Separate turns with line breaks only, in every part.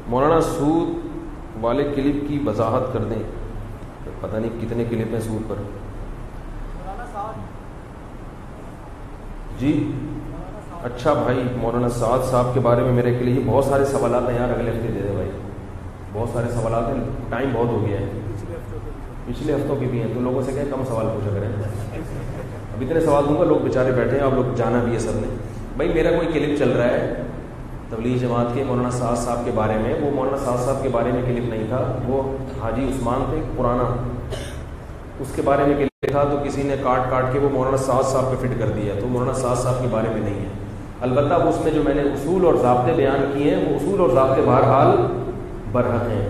مولانا سود والے کلپ کی وضاحت کر دیں. پتہ نہیں کتنے کلپ ہیں سود پر. جی اچھا بھائی مولانا سعد صاحب کے بارے میں میرے کے لیے بہت سارے سوالات ہیں یار, اگلے ہفتے دے دیں بھائی, بہت سارے سوالات ہیں, ٹائم بہت ہو گیا ہے. پچھلے ہفتوں کے بھی ہیں تو لوگوں سے کہیں کم سوال پوچھا کریں. اب اتنے سوال دوں گا, لوگ بیچارے بیٹھے ہیں, آپ لوگ جانا بھی ہے سب نے. بھائی میرا کوئی کلپ چل رہا ہے تبلیغ جماعت کے مولانا سعد صاحب کے بارے میں, وہ مولانا سعد صاحب کے بارے میں کلپ نہیں تھا, وہ حاجی عثمان تھے پرانا, اس کے بارے میں کلپ تھا, تو کسی نے کاٹ کے وہ مولانا سعد صاحب پہ فٹ کر دیا, تو مولانا سعد صاحب کے بارے میں نہیں ہے. البتہ اس میں جو میں نے اصول اور ضابطے بیان کیے ہیں, وہ اصول اور ضابطے بہرحال برحق ہیں.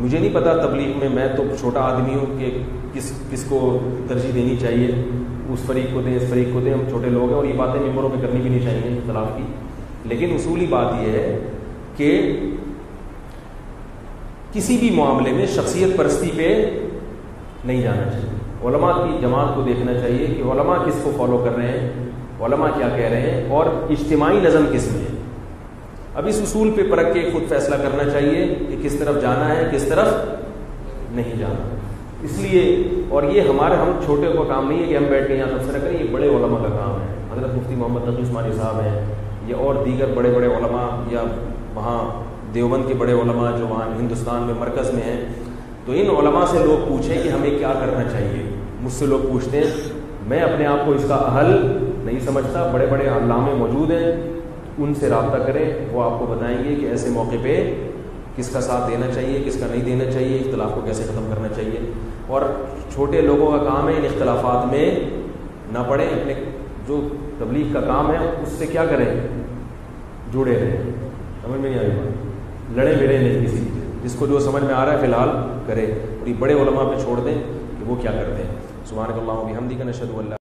مجھے نہیں پتا تبلیغ میں تو چھوٹا آدمی ہوں کہ کس کو ترجیح دینی چاہیے, اس فریق کو دیں اس فریق کو دیں, ہم چھوٹے لوگ ہیں اور یہ باتیں ممبروں پہ کرنی بھی نہیں چاہیے اختلاف کی. لیکن اصولی بات یہ ہے کہ کسی بھی معاملے میں شخصیت پرستی پہ نہیں جانا چاہیے. علماء کی جماعت کو دیکھنا چاہیے کہ علماء کس کو فالو کر رہے ہیں, علماء کیا کہہ رہے ہیں, اور اجتماعی نظم کس میں ہے. اب اس اصول پہ پرکھ کے خود فیصلہ کرنا چاہیے کہ کس طرف جانا ہے کس طرف نہیں جانا. اس لیے اور یہ ہم چھوٹے کا کام نہیں ہے کہ ہم بیٹھ کے یہاں تبصرہ کریں, یہ بڑے علماء کا کام ہے. حضرت مفتی محمد تقی عثمانی صاحب ہیں, یا اور دیگر بڑے علماء, یا وہاں دیوبند کے بڑے علماء جو وہاں ہندوستان میں مرکز میں ہیں, تو ان علماء سے لوگ پوچھیں کہ ہمیں کیا کرنا چاہیے. مجھ سے لوگ پوچھتے ہیں, میں اپنے آپ کو اس کا حل نہیں سمجھتا, بڑے علامے موجود ہیں, ان سے رابطہ کریں, وہ آپ کو بتائیں گے کہ ایسے موقع پہ کس کا ساتھ دینا چاہیے کس کا نہیں دینا چاہیے, اختلاف کو کیسے ختم کرنا چاہیے. اور چھوٹے لوگوں کا کام ہے ان اختلافات میں نہ پڑیں, اپنے جو تبلیغ کا کام ہے اس سے کیا کریں, جڑے رہیں. سمجھ میں نہیں آئی بات, لڑے بھڑے نہیں کسی, جس کو جو سمجھ میں آ رہا ہے فی الحال کرے, اور یہ بڑے علماء پہ چھوڑ دیں کہ وہ کیا کرتے ہیں. سبحانک اللہم و بحمدک نشہد ان لا